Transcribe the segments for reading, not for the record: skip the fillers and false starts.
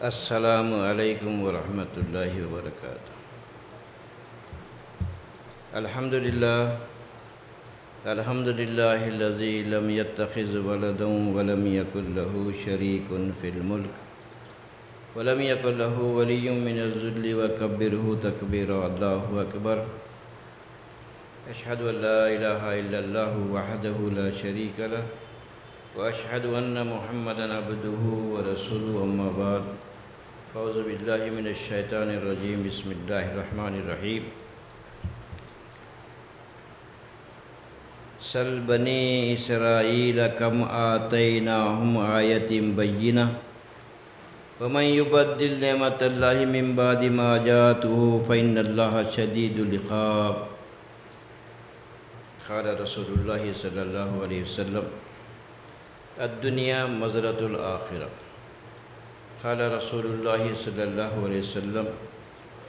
السلام علیکم ورحمۃ اللہ وبرکاتہ۔ الحمد للہ الذی لم يتخذ ولدا ولم يكن له شریک فی الملک ولم يكن له ولی من الذل وکبرہ تکبیرا۔ اللہ اکبر۔ اشہد ان لا الہ الا اللہ وحدہ لا شریک لہ واشہد ان محمدا عبدہ ورسولہ، اما بعد فاعوذ باللہ من الشیطان الرجیم، بسم اللہ الرحمن الرحیم۔ سل بنی اسرائیل کم آتیناہم آیۃ بینہ ومن یبدل نعمت اللہ من بعد ما جاءتہ فإن اللہ شدید العقاب۔ قال رسول اللہ صلی اللہ علیہ وسلم الدنیا مزرعۃ الآخرہ۔ قال رسول اللہ صلی اللہ علیہ وسلم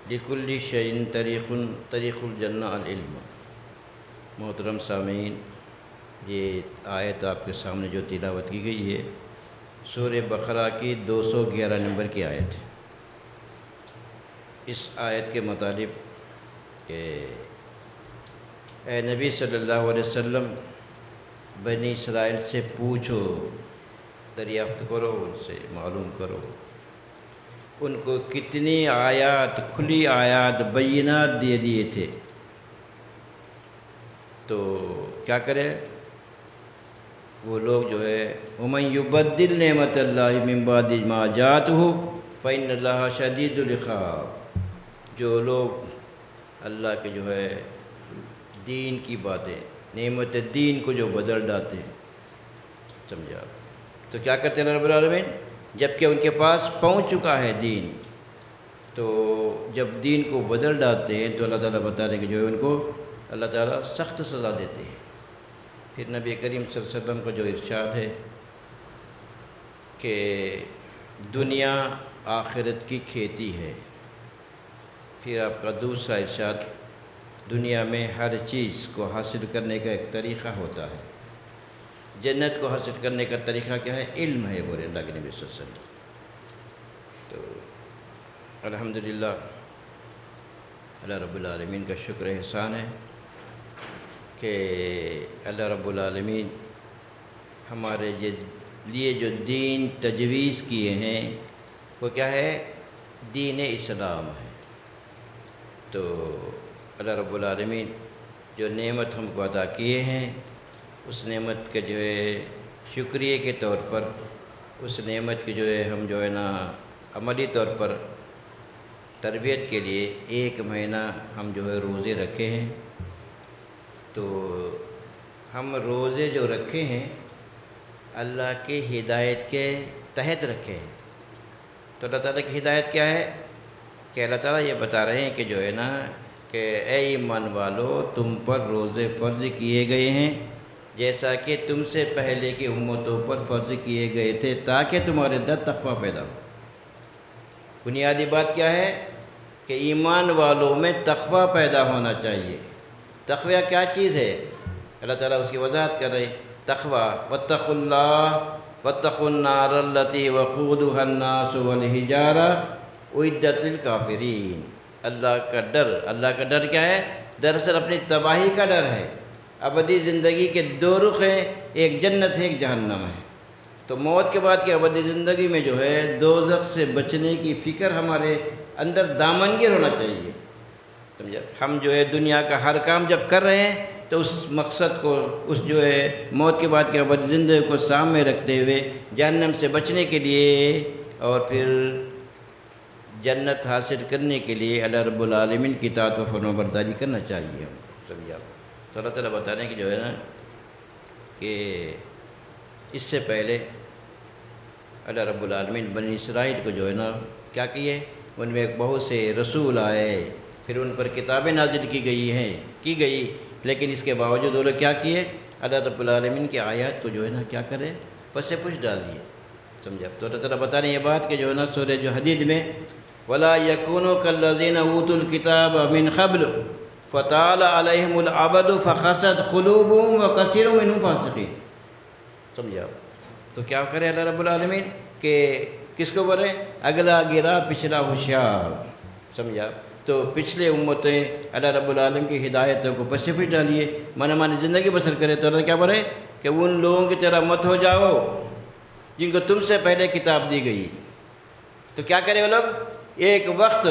لکل شیء طریق الجنہ العلم۔ محترم سامعین، یہ آیت آپ کے سامنے جو تلاوت کی گئی ہے سورہ بقرہ کی 211 نمبر کی آیت ہے۔ اس آیت کے مطابق کہ اے نبی صلی اللہ علیہ وسلم، بنی اسرائیل سے پوچھو، دریافت کرو، ان سے معلوم کرو ان کو کتنی آیات، کھلی آیات، بینات دیے تھے، تو کیا کرے وہ لوگ جو ہے وَمَن يُبَدِّلْ نِعْمَةَ اللَّهِ مِن بَعْدِ مَا جَاءَتْهُ فَإِنَّ اللَّهَ شَدِيدُ الْعِقَابِ۔ جو لوگ اللہ کے جو ہے دین کی باتیں، نعمت دین کو جو بدل ڈالتے ہیں، سمجھا، تو کیا کرتے ہیں رب العالمین؟ جبکہ ان کے پاس پہنچ چکا ہے دین، تو جب دین کو بدل ڈالتے ہیں تو اللہ تعالیٰ بتا رہے کہ جو ہے ان کو اللہ تعالیٰ سخت سزا دیتے ہیں۔ پھر نبی کریم صلی اللہ علیہ وسلم کا جو ارشاد ہے کہ دنیا آخرت کی کھیتی ہے۔ پھر آپ کا دوسرا ارشاد، دنیا میں ہر چیز کو حاصل کرنے کا ایک طریقہ ہوتا ہے، جنت کو حاصل کرنے کا طریقہ کیا ہے؟ علم ہے، بولے اللہ کے نبی صلی اللہ علیہ وسلم۔ تو الحمدللہ اللہ رب العالمین کا شکر احسان ہے کہ اللہ رب العالمین ہمارے لیے جو دین تجویز کیے ہیں وہ کیا ہے؟ دین اسلام ہے۔ تو اللہ رب العالمین جو نعمت ہم کو عطا کیے ہیں، اس نعمت کے جو ہے شکریہ کے طور پر، اس نعمت کی جو ہے ہم جو ہے نا عملی طور پر تربیت کے لیے 1 مہینہ ہم جو ہے روزے رکھے ہیں۔ تو ہم روزے جو رکھے ہیں اللہ کی ہدایت کے تحت رکھے ہیں۔ تو اللہ تعالیٰ کی ہدایت کیا ہے کہ اللہ تعالیٰ یہ بتا رہے ہیں کہ جو ہے نا کہ اے ایمان والو، تم پر روزے فرض کیے گئے ہیں جیسا کہ تم سے پہلے کی امتوں پر فرض کیے گئے تھے، تاکہ تمہارے اندر تقویٰ پیدا ہو۔ بنیادی بات کیا ہے کہ ایمان والوں میں تقویٰ پیدا ہونا چاہیے۔ تقویٰ کیا چیز ہے؟ اللہ تعالیٰ اس کی وضاحت کر رہے ہیں۔ تقویٰ واتقوا اللہ واتقوا النار التی وقودها الناس والحجارہ اعدت للکافرین۔ اللہ کا ڈر، اللہ کا ڈر کیا ہے؟ دراصل اپنی تباہی کا ڈر ہے۔ ابدی زندگی کے 2 رخ ہیں، ایک جنت ہے، ایک جہنم ہے۔ تو موت کے بعد کی ابدی زندگی میں جو ہے دوزخ سے بچنے کی فکر ہمارے اندر دامنگیر ہونا چاہیے، سمجھا۔ ہم جو ہے دنیا کا ہر کام جب کر رہے ہیں تو اس مقصد کو، اس جو ہے موت کے بعد کی ابدی زندگی کو سامنے رکھتے ہوئے جہنم سے بچنے کے لیے اور پھر جنت حاصل کرنے کے لیے اللہ رب العالمین کی اطاعت و فرمانبرداری کرنا چاہیے ہم کو، سمجھا۔ تو اللہ تعالیٰ بتا رہے ہیں کہ جو ہے نا کہ اس سے پہلے اللہ رب العالمین بنی اسرائیل کو جو ہے نا کیا کیے؟ ان میں بہت سے رسول آئے، پھر ان پر کتابیں نازل کی گئی، لیکن اس کے باوجود وہ لوگ کیا کیے؟ اللہ رب العالمین کی آیات کو جو ہے نا کیا کرے؟ پس پش ڈال دیے، سمجھا۔ تو اللہ تعالیٰ بتا رہے ہیں یہ بات کہ جو ہے نا سورہ جو حدید میں وَلَا يَكُونُوا كَالَّذِينَ أُوتُوا الْكِتَابَ مِنْ قَبْلُ فَطَالَ عَلَيْهِمُ الْأَمَدُ فَقَسَتْ قُلُوبُهُمْ وَكَثِيرٌ مِّنْهُمْ فَاسِقُونَ، سمجھا۔ تو کیا کرے اللہ رب العالمین کہ کس کے اوپر ہے؟ اگلا گرا پچھلا ہوشیار، سمجھا؟ تو پچھلے امتیں اللہ رب العالمین کی ہدایتوں کو پس پش ڈالیے، من مانی زندگی بسر کرے، تو اللہ کیا بولے کہ ان لوگوں کی طرح مت ہو جاؤ جن کو تم سے پہلے کتاب دی گئی۔ تو کیا کرے وہ لوگ؟ ایک وقت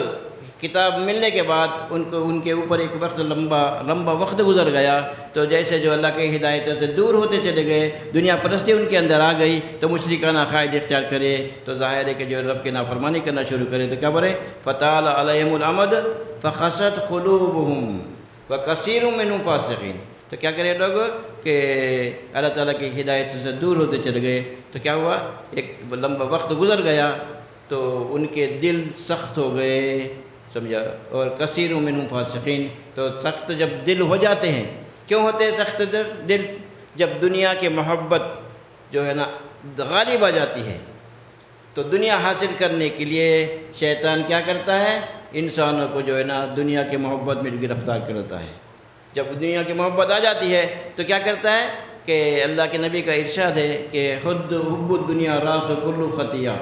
کتاب ملنے کے بعد ان کے اوپر ایک وقت لمبا وقت گزر گیا، تو جیسے جو اللہ کے ہدایتوں سے دور ہوتے چلے گئے، دنیا پرستی ان کے اندر آ گئی، تو مشرکانہ عقائد اختیار کرے، تو ظاہر ہے کہ جو رب کی نافرمانی کرنا شروع کرے تو کیا بولے؟ فَطَالَ عَلَيْهِمُ الْأَمَدُ فَقَسَتْ قُلُوبُهُمْ وَكَثِيرٌ مِّنْهُمْ فَاسِقِينَ۔ تو کیا کرے لوگ کہ اللہ تعالیٰ کی ہدایت سے دور ہوتے چلے گئے، تو کیا ہوا؟ ایک لمبا وقت گزر گیا تو ان کے دل سخت ہو گئے، سمجھا؟ اور کثیر منہم فاسقین، تو سخت جب دل ہو جاتے ہیں، کیوں ہوتے ہیں سخت دل؟ جب دنیا کی محبت جو ہے نا غالب آ جاتی ہے، تو دنیا حاصل کرنے کے لیے شیطان کیا کرتا ہے؟ انسانوں کو جو ہے نا دنیا کی محبت میں گرفتار کرتا ہے۔ جب دنیا کی محبت آ جاتی ہے تو کیا کرتا ہے کہ اللہ کے نبی کا ارشاد ہے کہ خود حب الدنیا راس کل خطیہ،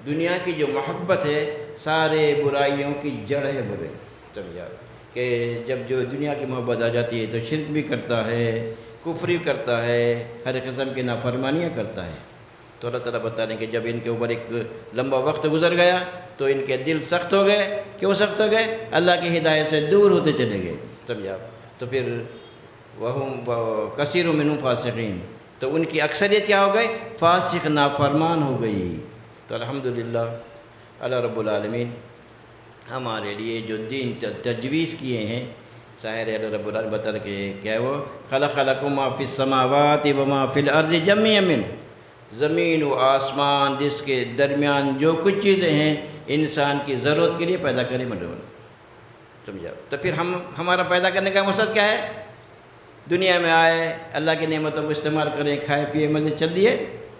دنیا کی جو محبت ہے سارے برائیوں کی جڑ ہے، برے سمجھا؟ کہ جب جو دنیا کی محبت آ جاتی ہے تو شرک بھی کرتا ہے، کفر بھی کرتا ہے، ہر قسم کی نافرمانیاں کرتا ہے۔ تو اللہ تعالیٰ بتا رہے ہیں کہ جب ان کے اوپر ایک لمبا وقت گزر گیا تو ان کے دل سخت ہو گئے۔ کیوں سخت ہو گئے؟ اللہ کی ہدایت سے دور ہوتے چلے گئے، سمجھا؟ تو پھر وَهُمْ كَثِيرٌ مِّنْهُمْ فَاسِقِينَ، تو ان کی اکثریت کیا ہو گئی؟ فاسق، نافرمان ہو گئی۔ تو الحمدللہ اللہ رب العالمین ہمارے لیے جو دین تجویز کیے ہیں، ظاہر ہے اللہ رب العالمین بتا رہے کہ کیا ہے وہ؟ خَلَقَ لَكُم مَا فِي السَّمَاوَاتِ وَمَا فِي الْأَرْضِ جَمِيعًا مِّنْهُ، زمین و آسمان جس کے درمیان جو کچھ چیزیں ہیں انسان کی ضرورت کے لیے پیدا کرے، سمجھا؟ تو پھر ہمارا پیدا کرنے کا مقصد کیا ہے؟ دنیا میں آئے، اللہ کی نعمتوں کو استعمال کریں، کھائے پیے مزے چل دیے؟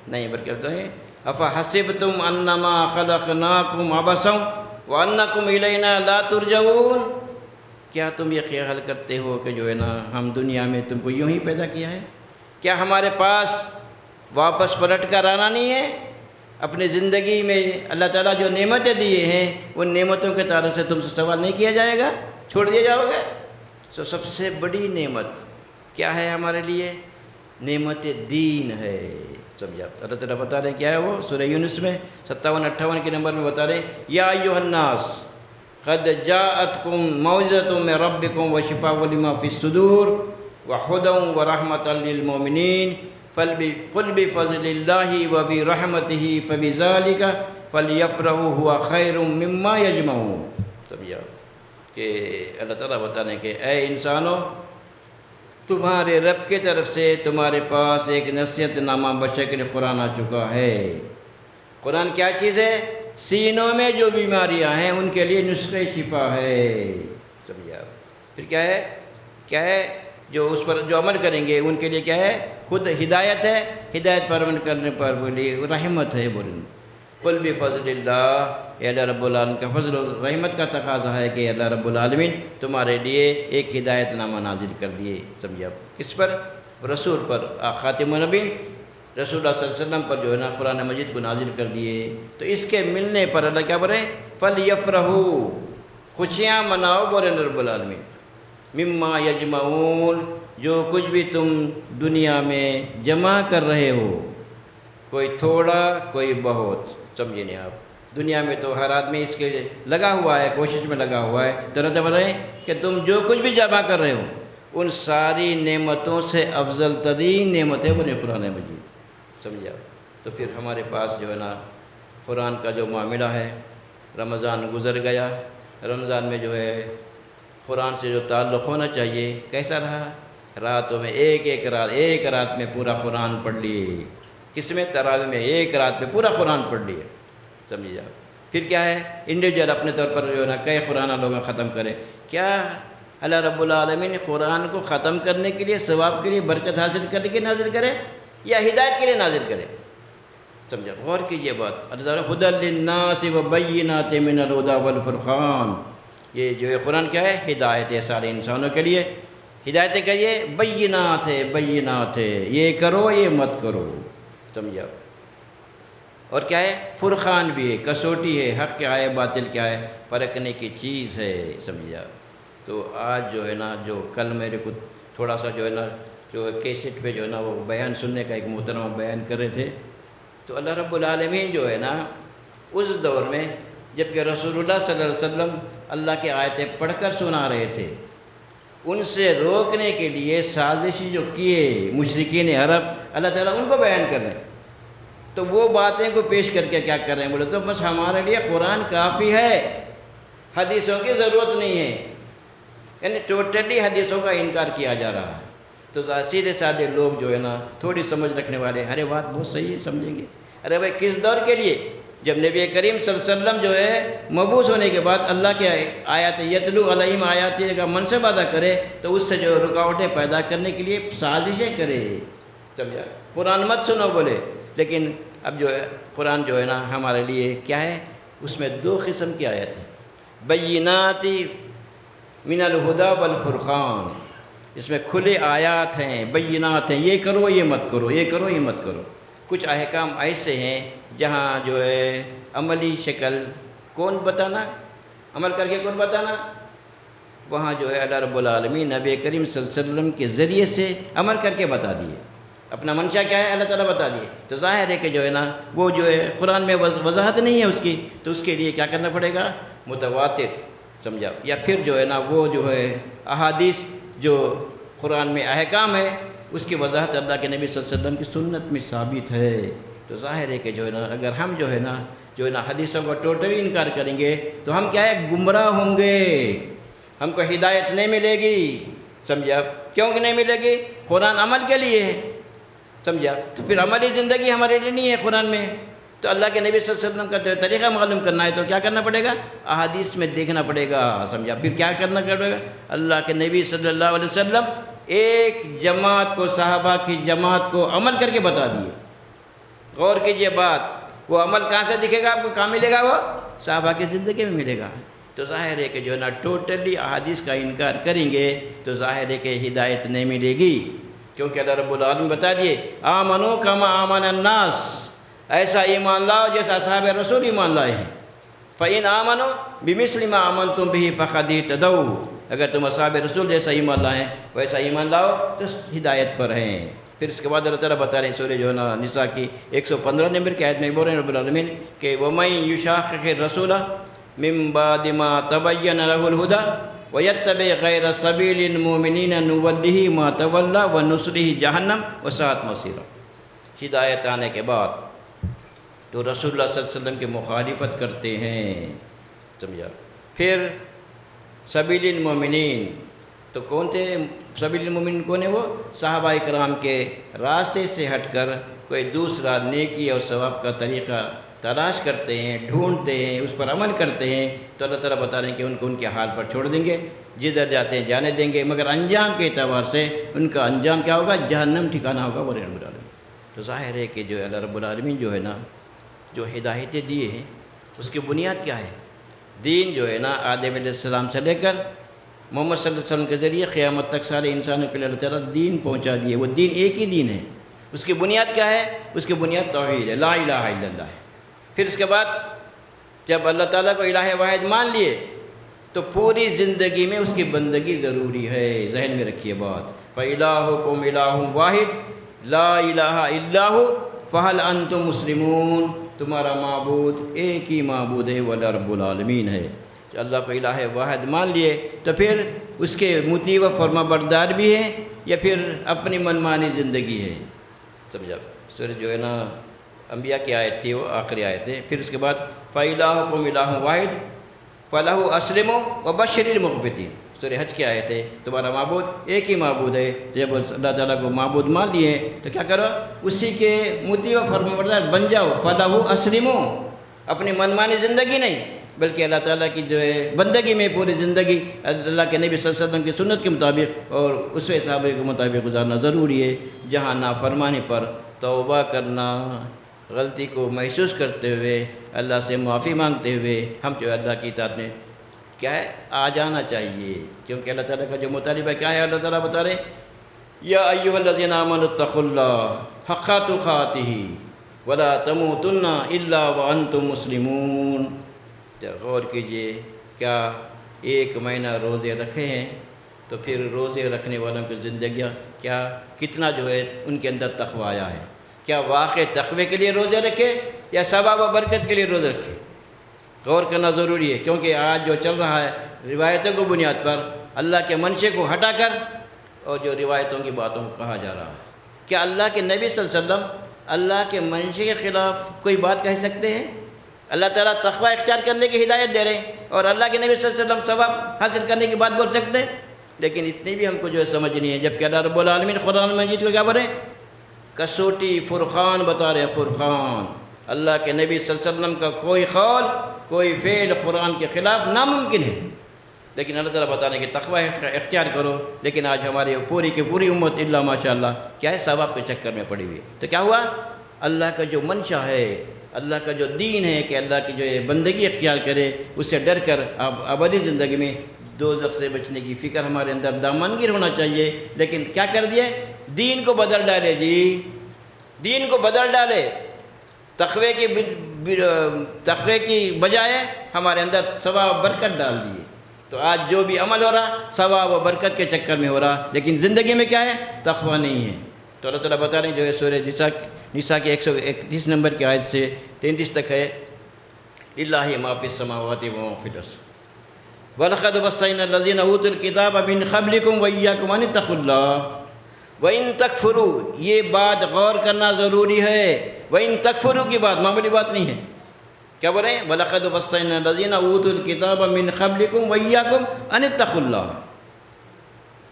نہیں، بلکہ کہتے ہیں أَفَحَسِبْتُمْ أَنَّمَا خَلَقْنَاكُمْ عَبَثًا وَأَنَّكُمْ إِلَيْنَا لَا تُرْجَعُونَ، کیا تم یہ خیال کرتے ہو کہ جو ہے نا ہم دنیا میں تم کو یوں ہی پیدا کیا ہے؟ کیا ہمارے پاس واپس پلٹ کر آنا نہیں ہے؟ اپنی زندگی میں اللہ تعالیٰ جو نعمتیں دیے ہیں ان نعمتوں کے تعلق سے تم سے سوال نہیں کیا جائے گا؟ چھوڑ دیا جاؤ گے؟ سب سے بڑی نعمت کیا ہے ہمارے لیے؟ نعمت دین ہے، سمجھا؟ اللہ تعالیٰ بتا رہے ہیں کیا ہے وہ؟ سورہ یونس میں 57-58 کے نمبر میں بتا رہے ہیں یا ایھا الناس قد جاءتکم موعظۃ من ربکم وشفاء لما فی الصدور وہدی ورحمۃ للمؤمنین قل بفضل اللہ وبرحمتہ فبذلک فلیفرحوا ھو خیر مما یجمعون، سمجھا؟ کہ اللہ تعالیٰ بتا رہے ہیں کہ اے انسانوں، تمہارے رب کی طرف سے تمہارے پاس ایک نصیحت نامہ بشکل قرآن آ چکا ہے۔ قرآن کیا چیز ہے؟ سینوں میں جو بیماریاں ہیں ان کے لیے نسخہ شفا ہے، سمجھا؟ پھر کیا ہے؟ کیا ہے؟ جو اس پر جو عمل کریں گے ان کے لیے کیا ہے؟ خود ہدایت ہے، ہدایت پر عمل کرنے پر بولی رحمت ہے، بولیں قل بفضل اللہ، اے اللہ رب العالمین کا فضل و رحمت کا تقاضا ہے کہ اللہ رب العالمین تمہارے لیے ایک ہدایت نامہ نازل کر دیے، سمجھا؟ کس پر؟ رسول پر، خاتم النبی رسول اللہ صلی اللہ علیہ وسلم پر جو ہے نا قرآن مجید کو نازل کر دیے۔ تو اس کے ملنے پر اللہ کیا بولے؟ فَلْيَفْرَحُوا، خوشیاں مناؤ بولے رب العالمین، مما یجمعون، جو کچھ بھی تم دنیا میں جمع کر رہے ہو، کوئی تھوڑا کوئی بہت، سمجھے نہیں آپ؟ دنیا میں تو ہر آدمی اس کے لگا ہوا ہے، کوشش میں لگا ہوا ہے، طرح طرح رہے کہ تم جو کچھ بھی جمع کر رہے ہو ان ساری نعمتوں سے افضل ترین نعمت ہے بولے قرآن مجید، سمجھا؟ تو پھر ہمارے پاس جو ہے نا قرآن کا جو معاملہ ہے، رمضان گزر گیا، رمضان میں جو ہے قرآن سے جو تعلق ہونا چاہیے کیسا رہا؟ راتوں میں ایک رات میں پورا قرآن پڑھ لیے، کس میں؟ تراویح میں ایک رات میں پورا قرآن پڑھ لیے، سمجھا؟ پھر کیا ہے؟ انڈیویجول اپنے طور پر جو ہے نا کئی قرآن لوگ ختم کرے، کیا اللہ رب العالمین قرآن کو ختم کرنے کے لیے، ثواب کے لیے، برکت حاصل کرنے کے لیے نازل کرے یا ہدایت کے لیے نازل کرے؟ سمجھا؟ غور کیجیے بات۔ اللہ تعالیٰ ھدی للناس وبینات من الھدی والفرقان، یہ جو ہے قرآن کیا ہے؟ ہدایت ہے سارے انسانوں کے لیے، ہدایت کہیے بینات ہے، یہ کرو یہ مت کرو، سمجھا؟ اور کیا ہے؟ فرقان بھی ہے، کسوٹی ہے، حق کیا ہے باطل کیا ہے پرکھنے کی چیز ہے، سمجھا۔ تو آج جو ہے نا، جو کل میرے کو تھوڑا سا جو ہے نا، جو کیسٹ پہ جو ہے نا وہ بیان سننے کا ایک محترمہ بیان کر رہے تھے، تو اللہ رب العالمین جو ہے نا اس دور میں جب کہ رسول اللہ صلی اللہ علیہ وسلم اللہ کی آیتیں پڑھ کر سنا رہے تھے، ان سے روکنے کے لیے سازشی جو کیے مشرکین عرب، اللہ تعالیٰ ان کو بیان کر رہے ہیں۔ تو وہ باتیں کو پیش کر کے کیا کر رہے ہیں؟ بولے تو بس ہمارے لیے قرآن کافی ہے، حدیثوں کی ضرورت نہیں ہے، یعنی ٹوٹلی حدیثوں کا انکار کیا جا رہا ہے۔ تو سیدھے سادھے لوگ جو ہے نا، تھوڑی سمجھ رکھنے والے، ارے بات بہت صحیح ہے، سمجھیں گے۔ ارے بھائی کس دور کے لیے؟ جب نبی کریم صلی اللہ علیہ وسلم جو ہے مبعوث ہونے کے بعد اللہ کے آیات یتلو علیہم آیات کا منصب ادا کرے، تو اس سے جو رکاوٹیں پیدا کرنے کے لیے سازشیں کرے، سمجھا؟ قرآن مت سنو بولے، لیکن اب جو ہے قرآن جو ہے نا ہمارے لیے کیا ہے؟ اس میں دو قسم کی آیت ہیں، بینات من الہدی والفرقان، اس میں کھلے آیات ہیں، بینات ہیں، یہ کرو یہ مت کرو، یہ کرو یہ مت کرو۔ کچھ احکام ایسے ہیں جہاں جو ہے عملی شکل کون بتانا، عمل کر کے کون بتانا، وہاں جو ہے اللہ رب العالمین نبی کریم صلی اللہ علیہ وسلم کے ذریعے سے عمل کر کے بتا دیے، اپنا منشا کیا ہے اللہ تعالیٰ بتا دیے۔ تو ظاہر ہے کہ جو ہے نا وہ جو ہے قرآن میں وضاحت نہیں ہے اس کی، تو اس کے لیے کیا کرنا پڑے گا؟ متواتر، سمجھا، یا پھر جو ہے نا وہ جو ہے احادیث جو قرآن میں احکام ہے اس کی وضاحت اللہ کے نبی صلی اللہ علیہ وسلم کی سنت میں ثابت ہے۔ تو ظاہر ہے کہ جو ہے نا اگر ہم جو ہے نا حدیثوں کا ٹوٹلی انکار کریں گے تو ہم کیا ہے؟ گمراہ ہوں گے، ہم کو ہدایت نہیں ملے گی، سمجھا؟ کیوں کہ نہیں ملے گی؟ قرآن عمل کے لیے ہے، سمجھا؟ تو پھر عملی زندگی ہمارے لیے نہیں ہے قرآن میں، تو اللہ کے نبی صلی اللہ علیہ وسلم کا طریقہ معلوم کرنا ہے تو کیا کرنا پڑے گا؟ احادیث میں دیکھنا پڑے گا، سمجھا؟ پھر کیا کرنا پڑے گا؟ اللہ کے نبی صلی اللہ علیہ وسلم ایک جماعت کو، صحابہ کی جماعت کو عمل کر کے بتا دیے۔ غور کیجئے بات، وہ عمل کہاں سے دکھے گا آپ کو؟ کہاں ملے گا؟ وہ صحابہ کی زندگی میں ملے گا۔ تو ظاہر ہے کہ جو ہے نا ٹوٹلی احادیث کا انکار کریں گے تو ظاہر ہے کہ ہدایت نہیں ملے گی، کیونکہ اللہ رب العالمین بتا دیے آمنو کما آمن الناس، ایسا ایمان لاؤ جیسا صحابہ رسول ایمان لائے ہیں۔ فَإِنْ آمَنُوا بِمِثْلِ مَا آمَنْتُمْ بِهِ فَقَدْ اهْتَدَوْا، اگر تم اصحاب رسول جیسا ایمان لائیں ویسا ایمان لاؤ تو ہدایت پر ہیں۔ پھر اس کے بعد اللہ تعالیٰ بتا رہے ہیں سورہ جو ہے نا نساء کی 115 نمبر کی آیت میں بول رہے ہیں رب العالمین کہ وَمَن يُشَاقِقِ الرَّسُولَ مِن بَعْدِ مَا تَبَيَّنَ لَهُ الْهُدَى وَيَتَّبِعْ غَيْرَ سَبِيلِ الْمُؤْمِنِينَ نُوَلِّهِ مَا تَوَلَّى وَنُصْلِهِ جَهَنَّمَ وَسَاءَتْ مَصِيرًا۔ ہدایت آنے کے بعد تو رسول اللہ صلی اللہ علیہ وسلم کی مخالفت کرتے ہیں، سمجھا؟ پھر سبیل المومنین، تو کون تھے سبیل المومنین؟ کون ہے وہ؟ صحابہ اکرام کے راستے سے ہٹ کر کوئی دوسرا نیکی اور ثواب کا طریقہ تلاش کرتے ہیں، ڈھونڈتے ہیں، اس پر عمل کرتے ہیں، تو اللہ تعالیٰ بتا رہے ہیں کہ ان کو ان کے حال پر چھوڑ دیں گے، جدھر جاتے ہیں جانے دیں گے، مگر انجام کے اعتبار سے ان کا انجام کیا ہوگا؟ جہنم ٹھکانہ ہوگا وہ رب العالمین۔ تو ظاہر ہے کہ جو اللہ رب العالمین جو ہے نا جو ہدایتیں دیے ہیں اس کی بنیاد کیا ہے؟ دین جو ہے نا آدم علیہ السلام سے لے کر محمد صلی اللہ علیہ وسلم کے ذریعے قیامت تک سارے انسانوں کے لیے اللہ تعالیٰ دین پہنچا دیے، وہ دین ایک ہی دین ہے۔ اس کی بنیاد کیا ہے؟ اس کی بنیاد توحید ہے، لا الہ الا اللہ ہے۔ پھر اس کے بعد جب اللہ تعالیٰ کو الہ واحد مان لیے تو پوری زندگی میں اس کی بندگی ضروری ہے، ذہن میں رکھیے بات۔ فَإِلَٰهُكُمْ إِلَٰهٌ وَاحِدٌ لَا إِلَٰهَ إِلَّا هُوَ فَهَلْ أَنْتُمْ مُسْلِمُونَ، تمہارا معبود ایک ہی معبود ہے، وہ رب العالمین ہے۔ اللہ کو الہ واحد مان لیے تو پھر اس کے مطیع و فرما بردار بھی ہے یا پھر اپنی منمانی زندگی ہے، سمجھا؟ سورہ جو ہے نا انبیاء کی آیت تھی، وہ آخری آیت ہے۔ پھر اس کے بعد فَإِلَٰهُكُمْ إِلَٰهٌ وَاحِدٌ فَلَهُ أَسْلِمُوا وَبَشِّرِ الْمُخْبِتِينَ، سورہ حج کی آیت ہے، تمہارا معبود ایک ہی معبود ہے، جب اللہ تعالیٰ کو معبود مان لیے تو کیا کرو؟ اسی کے مطیع و فرما بردار بن جاؤ۔ فَلَهُ أَسْلِمُوا، اپنی منمانی زندگی نہیں بلکہ اللہ تعالیٰ کی جو ہے بندگی میں پوری زندگی اللہ کے نبی صلی اللہ علیہ وسلم کی سنت کے مطابق اور اسوہ صحابہ کے مطابق گزارنا ضروری ہے۔ جہاں نافرمانی پر توبہ کرنا، غلطی کو محسوس کرتے ہوئے اللہ سے معافی مانگتے ہوئے ہم جو اللہ کی اطاعت میں کیا ہے آ جانا چاہیے، کیونکہ اللہ تعالیٰ کا جو مطالبہ کیا ہے؟ اللہ تعالیٰ بتا رہے یا ایھا الذین آمنوا اتقوا اللہ حق تقاتہ ولا تموتن الا وانتم مسلمون۔ غور کیجئے، کیا 1 مہینہ روزے رکھے ہیں تو پھر روزے رکھنے والوں کی زندگیاں کتنا جو ہے ان کے اندر تقوی آیا ہے؟ کیا واقع تقوی کے لیے روزے رکھے یا ثواب و برکت کے لیے روزے رکھے؟ غور کرنا ضروری ہے، کیونکہ آج جو چل رہا ہے روایتوں کو بنیاد پر اللہ کے منشے کو ہٹا کر اور جو روایتوں کی باتوں کو کہا جا رہا ہے۔ کیا اللہ کے نبی صلی اللہ علیہ وسلم اللہ کے منشے کے خلاف کوئی بات کہہ سکتے ہیں؟ اللہ تعالیٰ تقوی اختیار کرنے کی ہدایت دے رہے ہیں اور اللہ کے نبی صلی اللہ علیہ وسلم ثواب حاصل کرنے کی بات بول سکتے ہیں؟ لیکن اتنی بھی ہم کو جو ہے سمجھنی ہے، جبکہ اللہ رب العالمین قرآن مجید کو کیا بولے؟ کسوٹی فرقان بتا رہے، فرقان۔ اللہ کے نبی صلی اللہ علیہ وسلم کا کوئی قول کوئی فعل قرآن کے خلاف ناممکن ہے، لیکن اللہ تعالیٰ بتا رہے ہیں کہ تقوی اختیار کرو۔ لیکن آج ہماری پوری کی پوری امت الا ماشاءاللہ کیا ہے؟ ثواب کے چکر میں پڑی ہوئی ہے۔ تو کیا ہوا؟ اللہ کا جو منشا ہے، اللہ کا جو دین ہے کہ اللہ کی جو بندگی اختیار کرے، اس سے ڈر کر ابدی زندگی میں دوزخ سے بچنے کی فکر ہمارے اندر دامنگیر ہونا چاہیے۔ لیکن کیا کر دیے؟ دین کو بدل ڈالے، جی دین کو بدل ڈالے، تقوی کی بجائے ہمارے اندر ثواب و برکت ڈال دیے۔ تو آج جو بھی عمل ہو رہا ثواب و برکت کے چکر میں ہو رہا، لیکن زندگی میں کیا ہے؟ تقوی نہیں ہے۔ تو اللہ تعالیٰ بتا رہے ہیں جو ہے سورہ نساء کی 131 نمبر کی آیت سے 33 تک ہے، للہ ما فی السماوات و ما فی الارض وَلَقَدْ وَصَّيْنَا الَّذِينَ أُوتُوا الْكِتَابَ مِنْ قَبْلِكُمْ وَإِيَّاكُمْ أَنِ اتَّقُوا اللَّهَ وَإِن تَكْفُرُوا، یہ بات غور کرنا ضروری ہے۔ وَإِن تَكْفُرُوا کی بات معمولی بات نہیں ہے۔ کیا بول رہے ہیں؟ وَلَقَدْ وَصَّيْنَا الَّذِينَ أُوتُوا الْكِتَابَ مِنْ قَبْلِكُمْ وَإِيَّاكُمْ أَنِ اتَّقُوا اللَّهَ،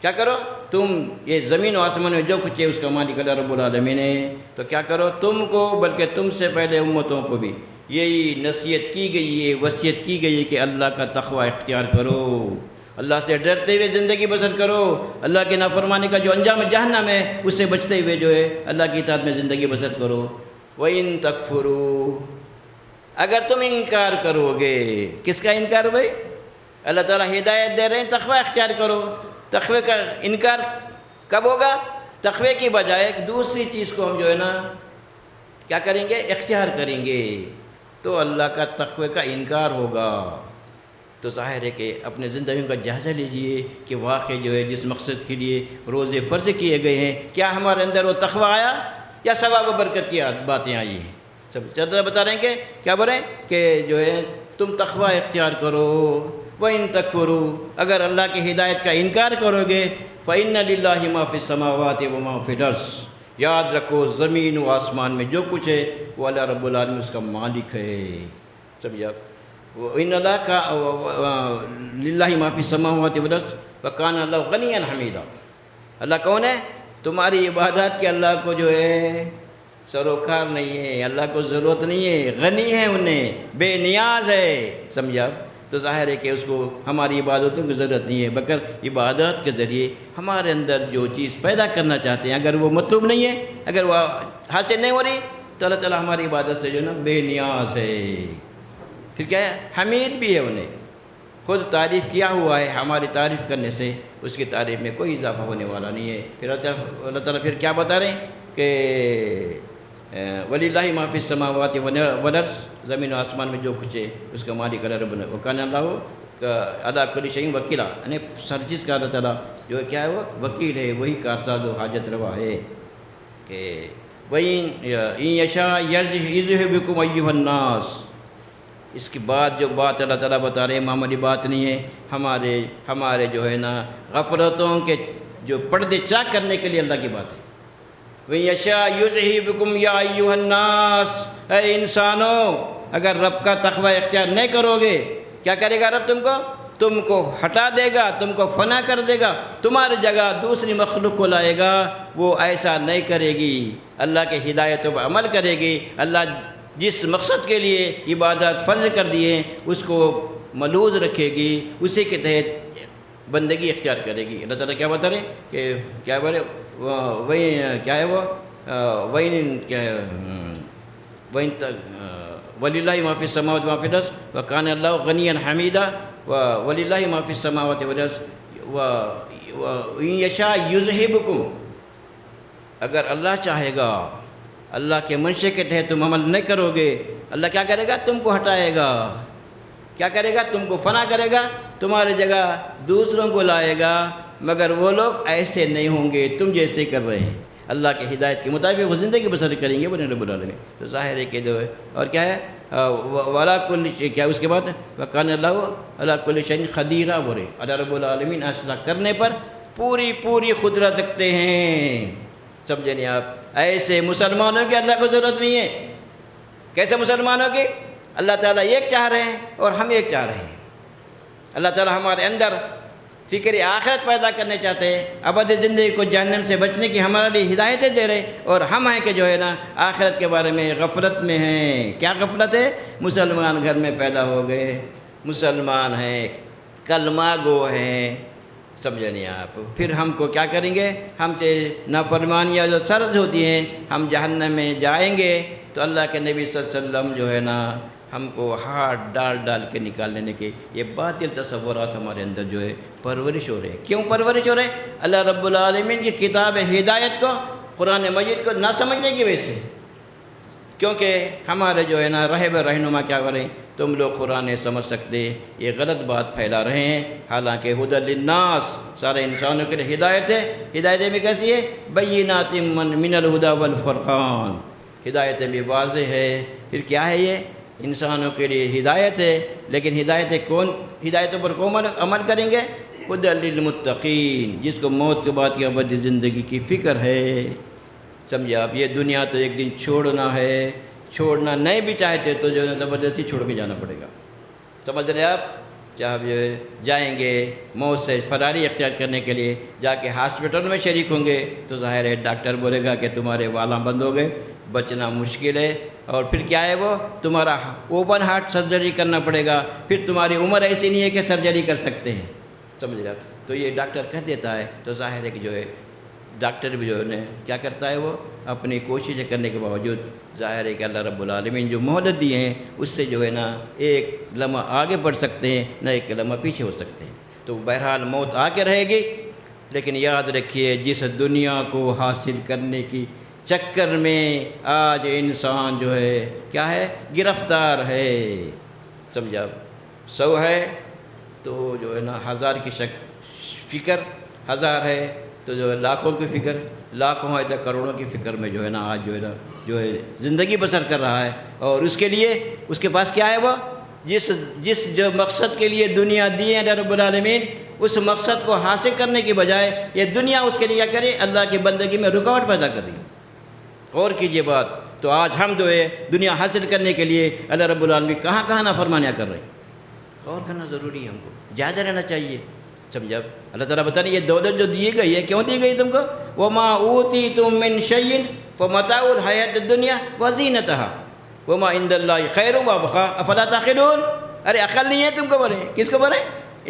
کیا کرو؟ تم یہ زمین و آسمان میں جو کچھ ہے اس کا مالک اللہ رب العالمین ہے، تو کیا کرو؟ تم کو بلکہ تم سے پہلے امتوں کو بھی یہی نصیحت کی گئی ہے، وصیت کی گئی ہے کہ اللہ کا تقوی اختیار کرو، اللہ سے ڈرتے ہوئے زندگی بسر کرو، اللہ کے نافرمانی کا جو انجام جہنم ہے اس سے بچتے ہوئے جو ہے اللہ کی اطاعت میں زندگی بسر کرو۔ وَإِن تَكْفُرُوا، اگر تم انکار کرو گے، کس کا انکار بھائی؟ اللہ تعالیٰ ہدایت دے رہے ہیں تقوی اختیار کرو۔ تقوی کا انکار کب ہوگا؟ تقوی کی بجائے ایک دوسری چیز کو ہم جو ہے نا کیا کریں گے؟ اختیار کریں گے، تو اللہ کا تقوی کا انکار ہوگا۔ تو ظاہر ہے کہ اپنے زندگیوں کا جائزہ لیجئے کہ واقعی جو ہے جس مقصد کے لیے روزے فرض کیے گئے ہیں، کیا ہمارے اندر وہ تقوی آیا یا ثواب و برکت کی باتیں آئی ہیں؟ سب زیادہ بتا رہے ہیں کہ کیا بول رہے ہیں کہ جو ہے تم تقوی اختیار کرو۔ وَإِن تَكْفُرُوا، اگر اللہ کی ہدایت کا انکار کرو گے، فَإِنَّ لِلَّهِ مَا فِي السَّمَاوَاتِ وَمَا فِي الْأَرْضِ، یاد رکھو زمین و آسمان میں جو کچھ ہے وہ اللہ رب العالمین اس کا مالک ہے۔ سمجھا؟ وَإِنَّ اللَّهَ لِلَّهِ مَا فِي السَّمَاوَاتِ وَالْأَرْضِ وَكَانَ اللَّهُ غَنِيًّا حَمِيدًا۔ اللہ کون ہے؟ تمہاری عبادات کے اللہ کو جو ہے سروکار نہیں ہے، اللہ کو ضرورت نہیں ہے، غنی ہے، انہیں بے نیاز ہے۔ سمجھا؟ تو ظاہر ہے کہ اس کو ہماری عبادتوں کی ضرورت نہیں ہے، بلکہ عبادات کے ذریعے ہمارے اندر جو چیز پیدا کرنا چاہتے ہیں اگر وہ مطلوب نہیں ہے، اگر وہ حاصل نہیں ہو رہی، تو اللہ تعالیٰ ہماری عبادت سے جو ہے نا بے نیاز ہے۔ پھر کیا ہے؟ حمید بھی ہے، انہیں خود تعریف کیا ہوا ہے، ہماری تعریف کرنے سے اس کی تعریف میں کوئی اضافہ ہونے والا نہیں ہے۔ پھر اللہ تعالیٰ پھر کیا بتا رہے ہیں کہ وَلِلَّهِ مَا فِي السَّمَاوَاتِ وَالْأَرْضِ، زمین و آسمان میں جو کچھ ہے اس کا مالک اللہ رب العالمین، وَكَانَ اللَّهُ عَلَىٰ كُلِّ شَيْءٍ وَكِيلًا، یعنی ہر چیز کا اللہ تعالیٰ جو ہے کیا ہے وہ وکیل ہے، وہی کارساز و حاجت روا ہے۔ کہ وَإِن يَشَاءْ يُذْهِبْكُمْ أَيُّهَا النَّاسُ، اس کی بات جو بات اللہ تعالیٰ بتا رہے ہیں معمولی بات نہیں ہے، ہمارے جو ہے نا غفلتوں کے جو پردے چاک کرنے کے لیے اللہ کی بات ہے۔ وَيَشَاءْ يُذْهِبْكُمْ يَا أَيُّهَا النَّاسُ، اے انسانوں اگر رب کا تقوی اختیار نہیں کرو گے، کیا کرے گا رب؟ تم کو ہٹا دے گا، تم کو فنا کر دے گا، تمہاری جگہ دوسری مخلوق کو لائے گا۔ وہ ایسا نہیں کرے گی، اللہ کے ہدایتوں پر عمل کرے گی، اللہ جس مقصد کے لیے عبادت فرض کر دیے اس کو ملوز رکھے گی، اسی کے تحت بندگی اختیار کرے گی۔ اللہ تعالیٰ کیا بتا رہے کہ کیا بولے وہی کیا ہے وہ وَلِلَّهِ مَا فِي السَّمَاوَاتِ وَمَا فِي الْأَرْضِ وَكَانَ اللَّهُ غَنِيًّا حَمِيدًا وَلِلَّهِ مَا فِي السَّمَاوَاتِ وَالْأَرْضِ وَإِن يَشَاءْ يُذْهِبْكُمْ، اگر اللہ چاہے گا اللہ کے منشے کے تحت تم عمل نہیں کرو گے، اللہ کیا کرے گا؟ تم کو ہٹائے گا۔ کیا کرے گا؟ تم کو فنا کرے گا، تمہاری جگہ دوسروں کو لائے گا، مگر وہ لوگ ایسے نہیں ہوں گے تم جیسے کر رہے ہیں۔ اللہ کی ہدایت کے مطابق وہ زندگی بسر کریں گے بنے رب العالمین۔ تو ظاہر ہے کہ جو ہے، اور کیا ہے وَعَلَىٰ كُلِّ شَيْءٍ، کیا اس کے بعد وَكَانَ اللَّهُ عَلَىٰ كُلِّ شَيْءٍ قَدِيرًا، بولے اللہ رب العالمین ایسا کرنے پر پوری قدرت رکھتے ہیں۔ سمجھے نہیں آپ؟ ایسے مسلمانوں کی اللہ کو ضرورت نہیں ہے۔ کیسے مسلمانوں کی؟ اللہ تعالیٰ ایک چاہ رہے ہیں اور ہم ایک چاہ رہے ہیں۔ اللہ تعالیٰ ہمارے اندر فکر آخرت پیدا کرنے چاہتے ہیں، ابدی زندگی کو جہنم سے بچنے کی ہمارے لیے ہدایتیں دے رہے، اور ہم ہیں کہ جو ہے نا آخرت کے بارے میں غفلت میں ہیں۔ کیا غفلت ہے؟ مسلمان گھر میں پیدا ہو گئے، مسلمان ہیں، کلمہ گو ہیں، سمجھے نہیں آپ؟ پھر ہم کو کیا کریں گے؟ ہم سے نافرمانیاں جو سرد ہوتی ہیں، ہم جہنم میں جائیں گے، تو اللہ کے نبی صلی اللہ علیہ وسلم جو ہے نا ہم کو ہاتھ ڈال کے نکال لینے کے یہ باطل تصورات ہمارے اندر جو ہے پرورش ہو رہے ہیں۔ کیوں پرورش ہو رہے ہیں؟ اللہ رب العالمین کی کتاب ہدایت کو، قرآن مجید کو نہ سمجھنے کی وجہ سے۔ کیونکہ ہمارے جو ہے نا رہنما کیا کریں؟ تم لوگ قرآن نہیں سمجھ سکتے، یہ غلط بات پھیلا رہے ہیں، حالانکہ ہدی للناس سارے انسانوں کے لیے ہدایت ہے۔ ہدایت بھی کیسی ہے؟ بینات من الہدی والفرقان، ہدایت بھی واضح ہے۔ پھر کیا ہے؟ یہ انسانوں کے لیے ہدایت ہے، لیکن ہدایتوں پر کون عمل کریں گے؟ ہدی للمتقین، جس کو موت کے بعد کی ابدی زندگی کی فکر ہے۔ سمجھے آپ؟ یہ دنیا تو ایک دن چھوڑنا ہے، چھوڑنا نہیں بھی چاہتے تو جو ہے زبردستی چھوڑ کے جانا پڑے گا۔ سمجھ رہے آپ؟ جب جائیں گے موت سے فراری اختیار کرنے کے لیے، جا کے ہاسپٹل میں شریک ہوں گے تو ظاہر ہے ڈاکٹر بولے گا کہ تمہارے والاں بند ہو گئے، بچنا مشکل ہے، اور پھر کیا ہے؟ وہ تمہارا اوپن ہارٹ سرجری کرنا پڑے گا، پھر تمہاری عمر ایسی نہیں ہے کہ سرجری کر سکتے ہیں۔ سمجھ رہے آپ؟ تو یہ ڈاکٹر کہہ دیتا ہے، تو ظاہر ہے کہ جو ہے ڈاکٹر بھی جو ہے کیا کرتا ہے؟ وہ اپنی کوششیں کرنے کے باوجود ظاہر ہے کہ اللہ رب العالمین جو مہلت دی ہیں اس سے جو ہے نا ایک لمحہ آگے بڑھ سکتے ہیں، نہ ایک لمحہ پیچھے ہو سکتے ہیں۔ تو بہرحال موت آ کے رہے گی، لیکن یاد رکھیے جس دنیا کو حاصل کرنے کی چکر میں آج انسان جو ہے کیا ہے؟ گرفتار ہے۔ سمجھا؟ 100 ہے تو جو ہے نا 1000 کی فکر، 1000 ہے تو جو ہے لاکھوں کی فکر، لاکھوں ہے تو کروڑوں کی فکر میں جو ہے نا آج جو ہے زندگی بسر کر رہا ہے، اور اس کے لیے اس کے پاس کیا ہے؟ وہ جس جو مقصد کے لیے دنیا دی ہے رب العالمین، اس مقصد کو حاصل کرنے کی بجائے یہ دنیا اس کے لیے کیا کرے؟ اللہ کی بندگی میں رکاوٹ پیدا کر رہی ہے۔ غور کیجئے بات، تو آج ہم جو ہے دنیا حاصل کرنے کے لیے اللہ رب العالمین کہاں نافرمانیاں کر رہے ہیں۔ غور کرنا ضروری ہے، ہم کو جائزہ لینا چاہیے۔ سمجھا؟ اللہ تعالیٰ بتا رہے ہیں یہ دولت جو دی گئی ہے کیوں دی گئی تم کو؟ وَمَا أُوتِيتُم مِّن شَيْءٍ فَمَتَاعُ الْحَيَاةِ الدُّنْيَا وَزِينَتُهَا وَمَا عِندَ اللَّهِ خَيْرٌ وَأَبْقَىٰ أَفَلَا تَعْقِلُونَ۔ ارے عقل نہیں ہے تم کو بولے؟ کس کو بولے؟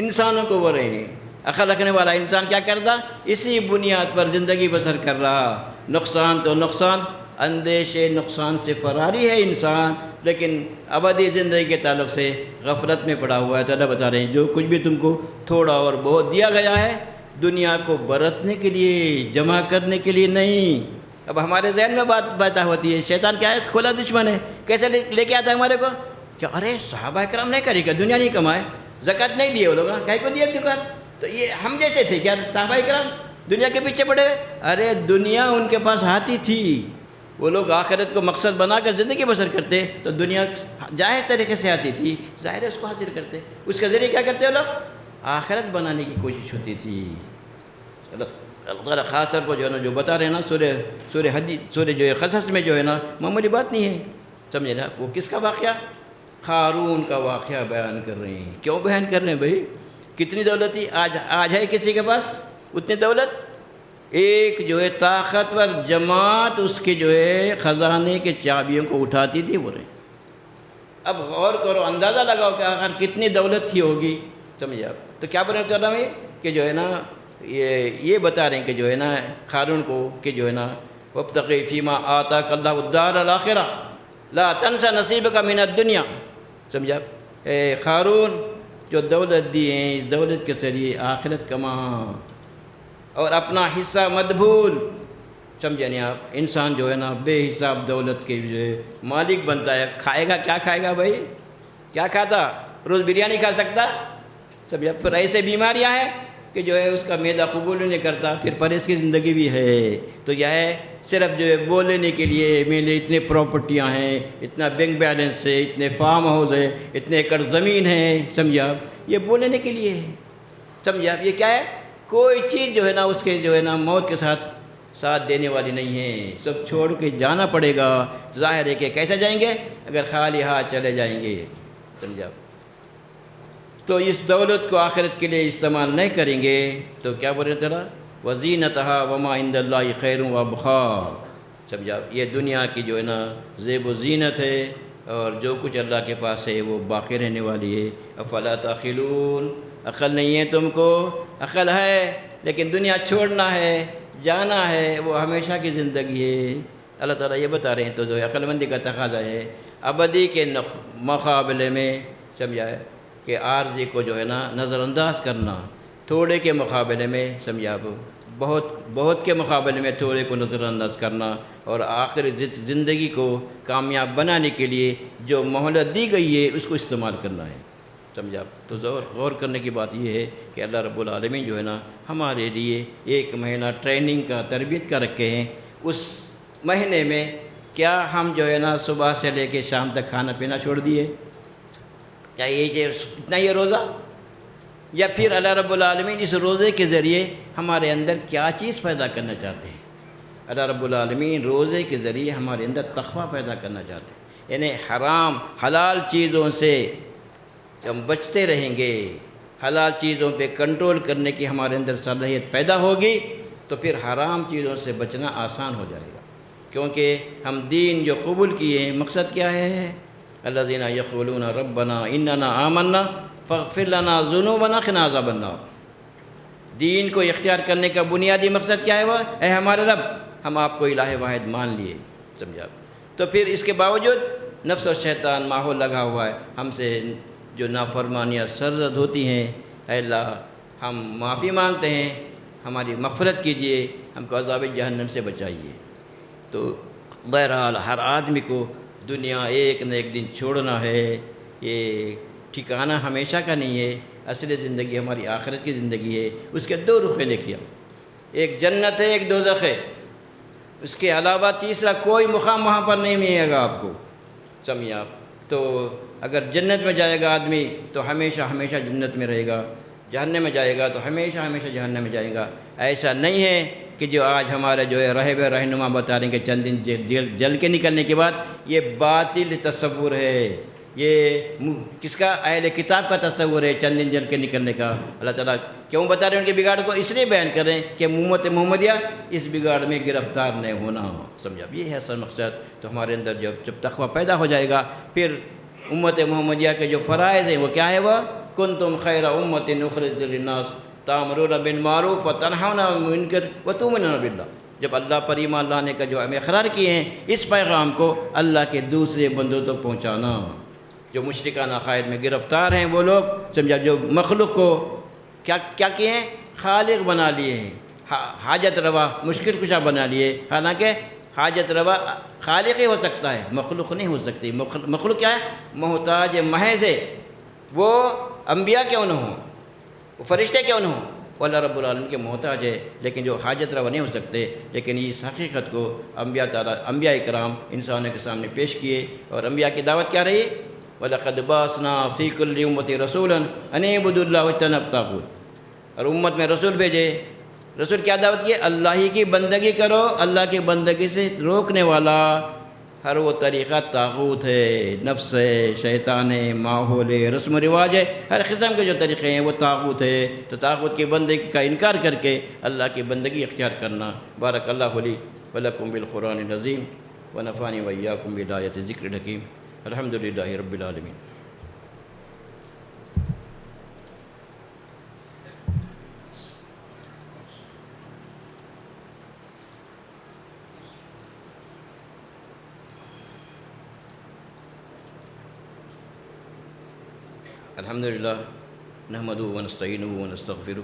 انسانوں کو بولے ہیں۔ عقل رکھنے والا انسان کیا کرتا؟ اسی بنیاد پر زندگی بسر کر رہا، نقصان تو نقصان، اندیشے نقصان سے فراری ہے انسان، لیکن ابدی زندگی کے تعلق سے غفلت میں پڑا ہوا ہے۔ تو اللہ بتا رہے ہیں جو کچھ بھی تم کو تھوڑا اور بہت دیا گیا ہے، دنیا کو برتنے کے لیے، جمع کرنے کے لیے نہیں۔ اب ہمارے ذہن میں بات ہوتی ہے، شیطان کیا ہے؟ کھلا دشمن ہے۔ کیسے لے کے آتا ہے ہمارے کو؟ کہ ارے صحابہ کرام نہیں کری کہ دنیا نہیں کمائے، زکوٰۃ نہیں دیے وہ لوگ، کہیں کو دیے دکان؟ تو یہ ہم جیسے تھے کیا صحابہ کرام دنیا کے پیچھے پڑے؟ ارے دنیا ان کے پاس آتی تھی، وہ لوگ آخرت کو مقصد بنا کر زندگی بسر کرتے، تو دنیا جائز طریقے سے آتی تھی، ظاہر ہے اس کو حاصل کرتے، اس کے ذریعے کیا کرتے وہ لوگ؟ آخرت بنانے کی کوشش ہوتی تھی۔ اللہ تعالیٰ خاص طور پر جو ہے نا جو بتا رہے ہیں نا سورہ جو ہے قصص میں جو ہے نا معمولی بات نہیں ہے، سمجھے نا؟ وہ کس کا واقعہ؟ قارون کا واقعہ بیان کر رہے ہیں۔ کیوں بیان کر رہے ہیں بھائی؟ کتنی دولت تھی؟ آج ہے کسی کے پاس اتنی دولت؟ ایک جو ہے طاقتور جماعت اس کے جو ہے خزانے کے چابیوں کو اٹھاتی تھی بولے۔ اب غور کرو، اندازہ لگاؤ کہ آخر کتنی دولت تھی ہوگی، سمجھے آپ؟ تو کیا بولنا چاہ رہا ہوں کہ جو ہے نا یہ بتا رہے ہیں کہ جو ہے نا قارون کو کہ جو ہے نا وَابْتَغِ فِيمَا آتَاكَ اللَّهُ الدَّارَ الْآخِرَةَ لَا تَنْسَ نَصِيبَكَ مِنَ الدُّنْيَا۔ سمجھا؟ قارون جو دولت دی ہیں اس دولت کے ذریعے آخرت کما اور اپنا حصہ مت بھول۔ سمجھے نہیں آپ؟ انسان جو ہے نا بے حساب دولت کے جو ہے مالک بنتا ہے، کھائے گا کیا کھائے گا بھائی؟ کیا کھاتا؟ روز بریانی کھا سکتا؟ سمجھا؟ پھر ایسے بیماریاں ہیں کہ جو ہے اس کا معدہ قبول نہیں کرتا، پھر پرہیز کی زندگی بھی ہے۔ تو یہ ہے صرف جو ہے بولنے کے لیے میرے اتنے پراپرٹیاں ہیں، اتنا بینک بیلنس ہے، اتنے فارم ہاؤس ہے، اتنے ایکڑ زمین ہے، سمجھا آپ؟ یہ بولنے کے لیے ہے، سمجھا آپ؟ یہ کیا ہے؟ کوئی چیز جو ہے نا اس کے جو ہے نا موت کے ساتھ دینے والی نہیں ہے، سب چھوڑ کے جانا پڑے گا۔ ظاہر ہے کہ کیسے جائیں گے؟ اگر خالی ہاتھ چلے جائیں گے، سمجھا؟ تو اس دولت کو آخرت کے لیے استعمال نہیں کریں گے تو کیا بولے تعالیٰ؟ وَزِينَتَهَا وَمَا عِندَ اللَّهِ خَيْرٌ وَأَبْقَىٰ۔ سمجھا؟ یہ دنیا کی جو ہے نا زیب و زینت ہے، اور جو کچھ اللہ کے پاس ہے وہ باقی رہنے والی ہے۔ افلا تعقلون، عقل نہیں ہے تم کو؟ عقل ہے لیکن دنیا چھوڑنا ہے، جانا ہے، وہ ہمیشہ کی زندگی ہے۔ اللہ تعالیٰ یہ بتا رہے ہیں، تو جو ہے عقل مندی کا تقاضا ہے ابدی کے مقابلے میں، سمجھا ہے، کہ عارضی کو جو ہے نا نظر انداز کرنا، تھوڑے کے مقابلے میں، سمجھا آپ، بہت کے مقابلے میں تھوڑے کو نظر انداز کرنا، اور آخری زندگی کو کامیاب بنانے کے لیے جو مہلت دی گئی ہے اس کو استعمال کرنا ہے، سمجھا آپ؟ تو غور کرنے کی بات یہ ہے کہ اللہ رب العالمین جو ہے نا ہمارے لیے 1 مہینہ ٹریننگ کا، تربیت کا رکھے ہیں۔ اس مہینے میں کیا ہم جو ہے نا صبح سے لے کے شام تک کھانا پینا چھوڑ دیے؟ کیا یہ اتنا یہ روزہ؟ یا پھر اللہ رب العالمین اس روزے کے ذریعے ہمارے اندر کیا چیز پیدا کرنا چاہتے ہیں؟ اللہ رب العالمین روزے کے ذریعے ہمارے اندر تقویٰ پیدا کرنا چاہتے ہیں، یعنی حرام حلال چیزوں سے ہم بچتے رہیں گے، حلال چیزوں پہ کنٹرول کرنے کی ہمارے اندر صلاحیت پیدا ہوگی، تو پھر حرام چیزوں سے بچنا آسان ہو جائے گا، کیونکہ ہم دین جو قبول کیے ہیں، مقصد کیا ہے؟ الذین یقولون ربنا اننا آمنا فاغفر لنا ذنوبنا وقنا عذاب النار۔ دین کو اختیار کرنے کا بنیادی مقصد کیا ہے؟ وہ اے ہمارے رب، ہم آپ کو الہ واحد مان لیے، سمجھا؟ تو پھر اس کے باوجود نفس و شیطان ماحول لگا ہوا ہے، ہم سے جو نافرمانیاں سرزد ہوتی ہیں، اے اللہ ہم معافی مانگتے ہیں، ہماری مغفرت کیجئے، ہم کو عذاب جہنم سے بچائیے۔ تو بہرحال ہر آدمی کو دنیا ایک نہ ایک دن چھوڑنا ہے، یہ ٹھکانہ ہمیشہ کا نہیں ہے، اصل زندگی ہماری آخرت کی زندگی ہے۔ اس کے 2 رخ لکھیا، ایک جنت ہے، ایک دوزخ ہے، اس کے علاوہ تیسرا کوئی مقام وہاں پر نہیں ملے گا آپ کو، سمجھے آپ؟ تو اگر جنت میں جائے گا آدمی تو ہمیشہ ہمیشہ جنت میں رہے گا، جہنم میں جائے گا تو ہمیشہ ہمیشہ جہنم میں جائے گا۔ ایسا نہیں ہے کہ جو آج ہمارے جو ہے رہبر رہنما بتا رہے ہیں کہ چند دن جل کے نکلنے کے بعد، یہ باطل تصور ہے، یہ کس کا؟ اہل کتاب کا تصور ہے چند دن جل کے نکلنے کا۔ اللہ تعالیٰ کیوں بتا رہے ہیں ان کے بگاڑ کو؟ اس لیے بیان کر رہے ہیں کہ امت محمدیہ اس بگاڑ میں گرفتار نہیں ہونا، سمجھا؟ یہ ہے اصل مقصد۔ تو ہمارے اندر جب تقویٰ پیدا ہو جائے گا، پھر امت محمدیہ کے جو فرائض ہیں وہ کیا ہے؟ وہ کنتم خیر امت اخرجت للناس تأمرون بالمعروف وتنہون عن المنکر وتؤمنون باللہ۔ جب اللہ پر ایمان لانے کا جو ہم اقرار کیے ہیں، اس پیغام کو اللہ کے دوسرے بندوں تک پہنچانا۔ جو مشرکانہ عقائد میں گرفتار ہیں وہ لوگ، سمجھا، جو مخلوق کو کیا کیے ہیں؟ خالق بنا لیے ہیں، حاجت روا مشکل کشا بنا لیے، حالانکہ حاجت روا خالق ہی ہو سکتا ہے، مخلوق نہیں ہو سکتی۔ مخلوق کیا ہے؟ محتاج محض ہے، وہ انبیاء کیوں نہ ہوں، وہ فرشتے کیوں نہ ہوں، وہ اللہ رب العالمین کے محتاج ہے، لیکن جو حاجت روا نہیں ہو سکتے۔ لیکن اس حقیقت کو انبیاء کرام انسانوں کے سامنے پیش کیے، اور انبیاء کی دعوت کیا رہی؟ وَلَقَدْ بَعَثْنَا فِي كُلِّ أُمَّةٍ رَسُولًا أَنِ اعْبُدُوا اللَّهَ وَاجْتَنِبُوا الطَّاغُوتَ۔ اور امت میں رسول بھیجے، رسول کیا دعوت کی؟ اللہ ہی کی بندگی کرو، اللہ کی بندگی سے روکنے والا ہر وہ طریقہ طاغوت ہے، نفس ہے، شیطان ہے، ماحول ہے، رسم و رواج ہے، ہر قسم کے جو طریقے ہیں وہ طاغوت ہے۔ تو طاغوت کی بندگی کا انکار کر کے اللہ کی بندگی اختیار کرنا۔ بارک اللہ لی ولکم بالقرآن العظیم ونفعنی وإیاکم بآیات ذکر الحکیم۔ الحمدللہ رب العالمین۔ الحمدللہ نحمدہ ونستعینہ ونستغفرہ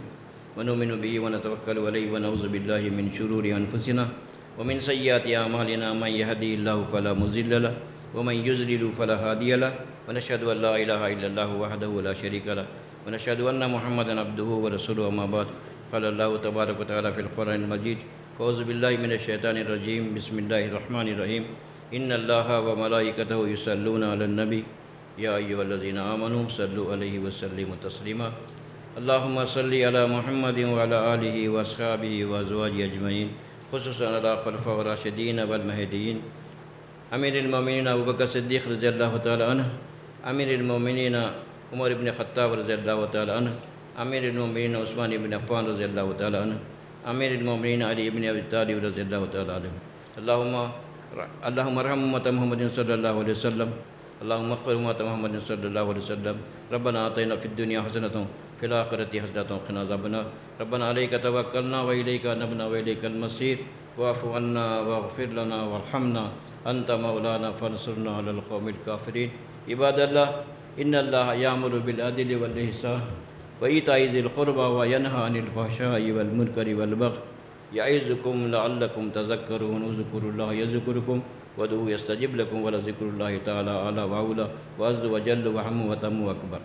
ونؤمن بہ ونتوکل علیہ ونعوذ باللہ من شرور انفسنا ومن سيئات أعمالنا من يهدي الله فلا مضل له ومن يضلل فلا هادي له ونشهد أن لا إله إلا الله وحده لا شريك له ونشهد أن محمدا عبده ورسوله أما بعد قال الله تبارك وتعالى في القرآن المجيد أعوذ بالله من الشيطان الرجيم بسم الله الرحمن الرحيم إن الله وملائكته يصلون على النبي يا أيها الذين آمنوا صلوا عليه وسلموا تسليما اللهم صل على محمد وعلى آله وأصحابه وأزواجه أجمعين خصوصا على الخلفاء الراشدين والمهديين امیر المومنین ابو بکر صدیق رضی اللہ تعالی عنہ، امیر المومنین عمر بن خطاب رضی اللہ تعالی عنہ، امیر المومنین عثمان بن عفان رضی اللہ تعالی عنہ، امیر المومنین علی بن ابی طالب رضی اللہ تعالی عنہ. اللهم ارحم امة محمد صلی اللہ علیہ وسلم، اللهم اغفر امة محمد صلی اللہ علیہ وسلم. ربنا آتنا فی الدنیا حسنۃ فی الآخرۃ حسنۃ وقنا عذاب النار. ربنا علیک توکلنا وإلیک انبنا وإلیک المصیر. واعف عنا واغفر لنا وارحمنا انت مولانا فانصرنا على القوم الكافرين. عباد الله ان الله يأمر بالعدل والإحسان وإيتاء ذي القربى وينهى عن الفحشاء والمنكر والبغي يعظكم لعلكم تذكرون. اذكروا الله يذكركم وادعوه يستجب لكم ولذكر الله تعالى أعلى وأولى وعز وجل وعم وتم أكبر.